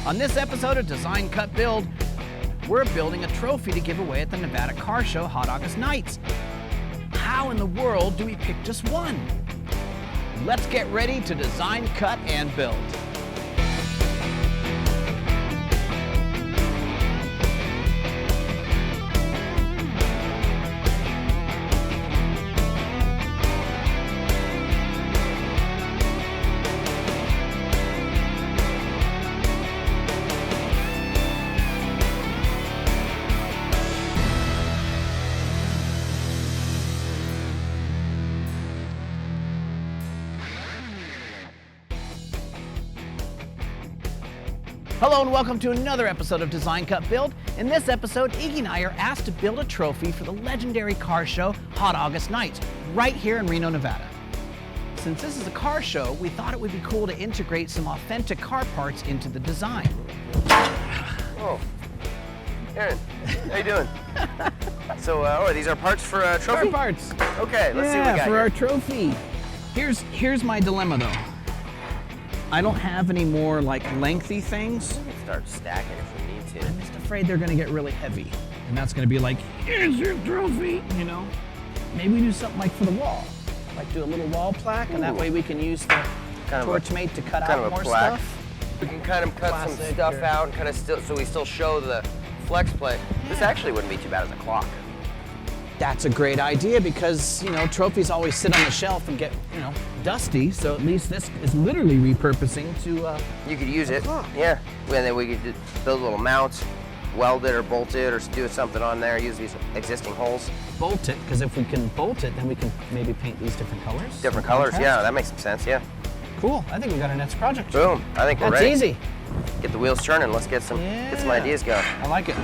On this episode of Design Cut Build, we're building a trophy to give away at the Nevada Car Show Hot August Nights. How in the world do we pick just one? Let's get ready to design, cut, and build. Hello and welcome to another episode of Design Cut Build. In this episode, Iggy and I are asked to build a trophy for the legendary car show Hot August Nights, right here in Reno, Nevada. Since this is a car show, we thought it would be cool to integrate some authentic car parts into the design. Oh, Aaron, how you doing? So, these are parts for a trophy? Car parts. Okay, let's see what we got for here. our trophy. Here's my dilemma though. I don't have any more like lengthy things. We can start stacking if we need to. I'm just afraid they're gonna get really heavy. And that's gonna be like, here's your trophy, you know? Maybe we do something like for the wall. Like do a little wall plaque, and that way we can use the Torchmate to cut out more stuff. We can kind of cut some stuff out and kind of so we still show the flex plate. Yeah. This actually wouldn't be too bad as a clock. That's a great idea because, you know, trophies always sit on the shelf and get, you know, dusty. So at least this is literally repurposing to you could use it, yeah. And then we could build little mounts, weld it or bolt it or do something on there, use these existing holes. Bolt it, because if we can bolt it, then we can maybe paint these different colors. Different colors, yeah, that makes some sense, yeah. Cool, I think we got our next project. Boom, I think we're ready. That's easy. Get the wheels turning, let's get some ideas going. I like it.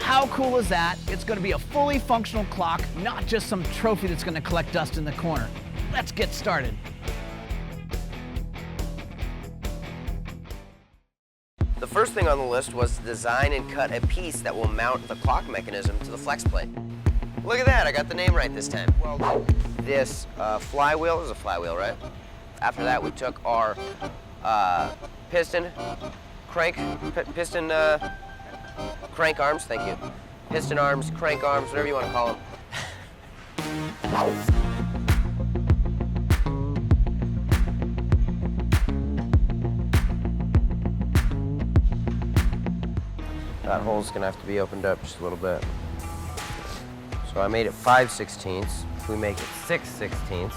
How cool is that? It's going to be a fully functional clock, not just some trophy that's going to collect dust in the corner. Let's get started. The first thing on the list was to design and cut a piece that will mount the clock mechanism to the flex plate. Look at that, I got the name right this time. Well, this flywheel is a flywheel, right? After that, we took our piston crank arms, thank you. Piston arms, crank arms, whatever you want to call them. That hole's gonna have to be opened up just a little bit. So I made it 5/16. If we make it 6/16,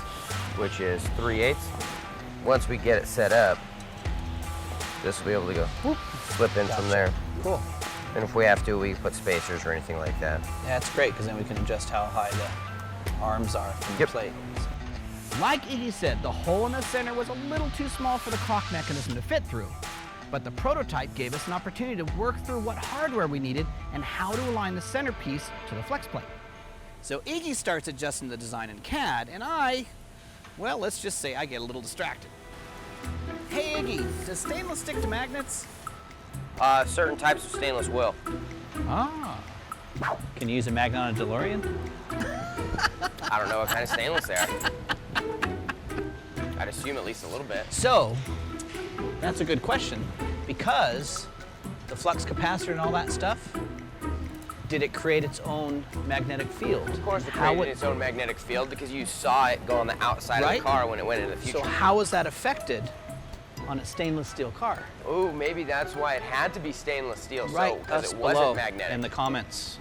which is 3/8. Once we get it set up, this will be able to go whoop, slip in from there. Cool. And if we have to, we can put spacers or anything like that. Yeah, that's great, because then we can adjust how high the arms are from the plate. Like Iggy said, the hole in the center was a little too small for the clock mechanism to fit through. But the prototype gave us an opportunity to work through what hardware we needed and how to align the centerpiece to the flex plate. So Iggy starts adjusting the design in CAD, and well, let's just say I get a little distracted. Hey Iggy, does stainless stick to magnets? Certain types of stainless will. Ah. Can you use a magnet on a DeLorean? I don't know what kind of stainless they are. I'd assume at least a little bit. So, that's a good question, because the flux capacitor and all that stuff, did it create its own magnetic field? Of course it created its own magnetic field because you saw it go on the outside of the car when it went into the future. So how was that affected on a stainless steel car? Oh, maybe that's why it had to be stainless steel, right, because it wasn't magnetic. In the comments.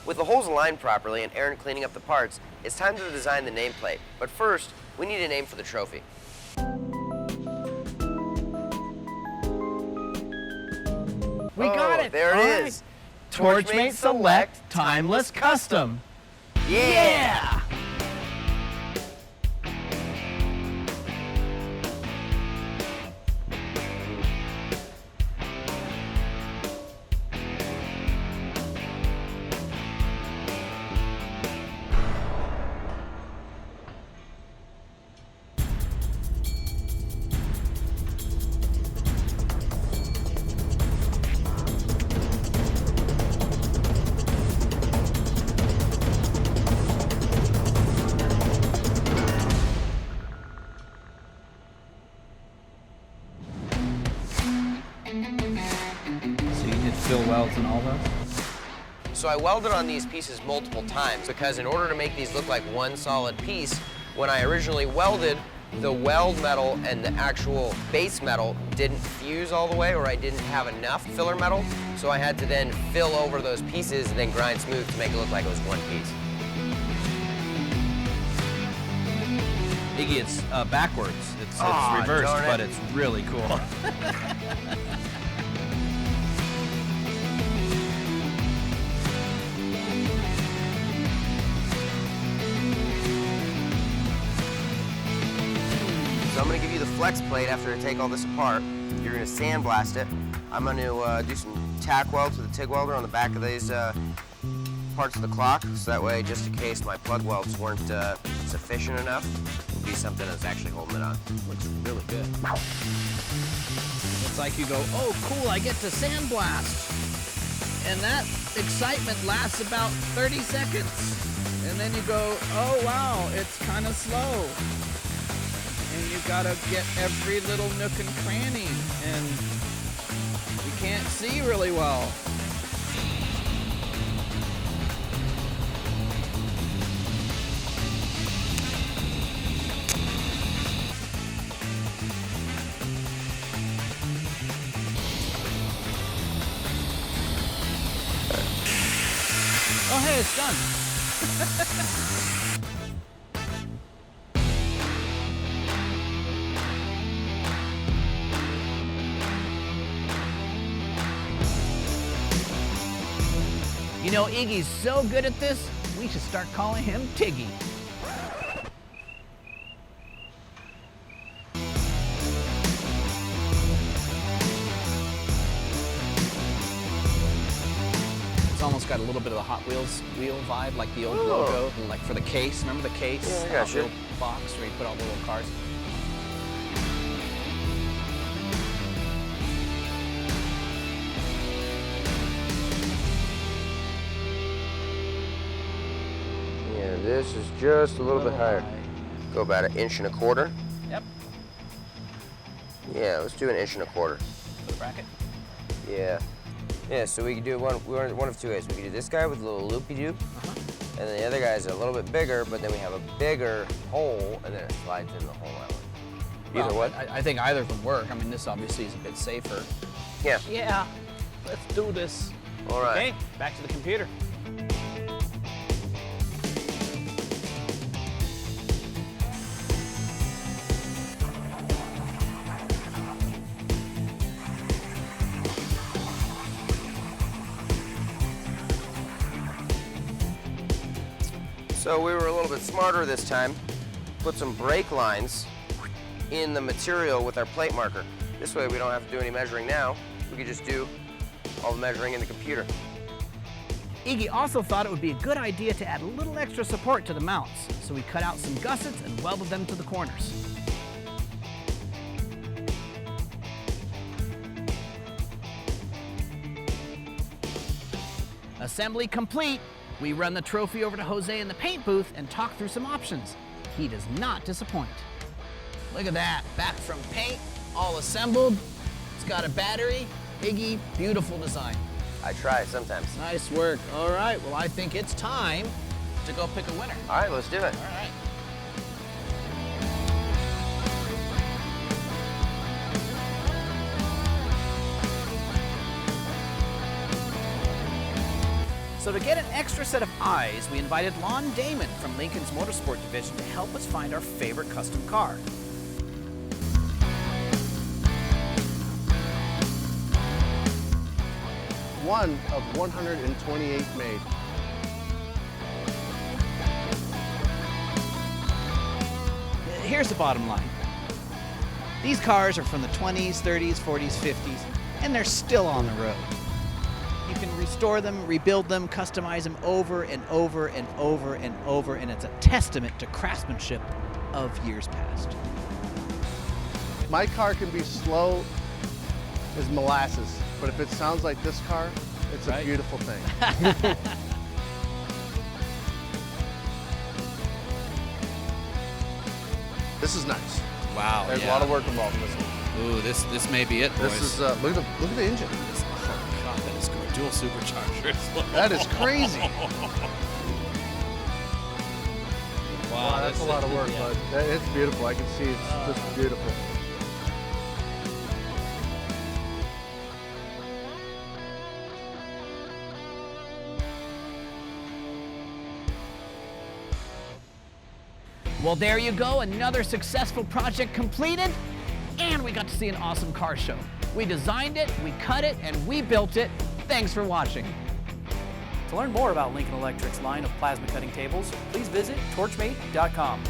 With the holes aligned properly and Aaron cleaning up the parts, it's time to design the nameplate. But first, we need a name for the trophy. We got it! There it is. Torchmate Select Timeless Custom. Yeah! welds and all those? So I welded on these pieces multiple times because in order to make these look like one solid piece, when I originally welded, the weld metal and the actual base metal didn't fuse all the way, or I didn't have enough filler metal. So I had to then fill over those pieces and then grind smooth to make it look like it was one piece. Iggy, it's backwards. It's reversed, but it's really cool. So I'm gonna give you the flex plate after I take all this apart. You're gonna sandblast it. I'm gonna do some tack welds with a TIG welder on the back of these parts of the clock, so that way, just in case my plug welds weren't sufficient enough, it'll be something that's actually holding it on. Looks really good. It's like you go, oh, cool, I get to sandblast. And that excitement lasts about 30 seconds. And then you go, oh, wow, it's kind of slow. And you gotta get every little nook and cranny, and you can't see really well. Oh, hey, it's done. You know, Iggy's so good at this, we should start calling him Tiggy. It's almost got a little bit of the Hot Wheels wheel vibe, like the old logo, like for the case. Remember the case? Yeah, I the got Hot you. Wheel box where you put all the little cars. Yeah, this is just a little bit higher. Go about 1.25 inches. Yep, Yeah, let's do 1.25 inches. for the bracket. Yeah. Yeah, so we could do one of two ways. We could do this guy with a little loopy-doop, and then the other guy's a little bit bigger, but then we have a bigger hole, and then it slides in the hole that way. Either Well, way. I think either would work. I mean, this obviously is a bit safer. Yeah. Yeah, let's do this. All right. Okay, back to the computer. So we were a little bit smarter this time. Put some brake lines in the material with our plate marker. This way we don't have to do any measuring now. We could just do all the measuring in the computer. Iggy also thought it would be a good idea to add a little extra support to the mounts, so we cut out some gussets and welded them to the corners. Assembly complete. We run the trophy over to Jose in the paint booth and talk through some options. He does not disappoint. Look at that, back from paint, all assembled. It's got a battery. Iggy, beautiful design. I try sometimes. Nice work. All right, well, I think it's time to go pick a winner. All right, let's do it. All right. So to get an extra set of eyes, we invited Lon Damon from Lincoln's Motorsport Division to help us find our favorite custom car. One of 128 made. Here's the bottom line. These cars are from the 20s, 30s, 40s, 50s, and they're still on the road. You can restore them, rebuild them, customize them over and over and over and over, and it's a testament to craftsmanship of years past. My car can be slow as molasses, but if it sounds like this car, it's a beautiful thing. This is nice. Wow, There's a lot of work involved in this one. Ooh, this may be it, boys. This is look at the engine. Oh, God, that is cool. Dual superchargers. That is crazy. Wow, That's a lot of work, yeah. bud. It's beautiful. I can see it's just beautiful. Well, there you go, another successful project completed, and we got to see an awesome car show. We designed it, we cut it, and we built it. Thanks for watching. To learn more about Lincoln Electric's line of plasma cutting tables, please visit torchmate.com.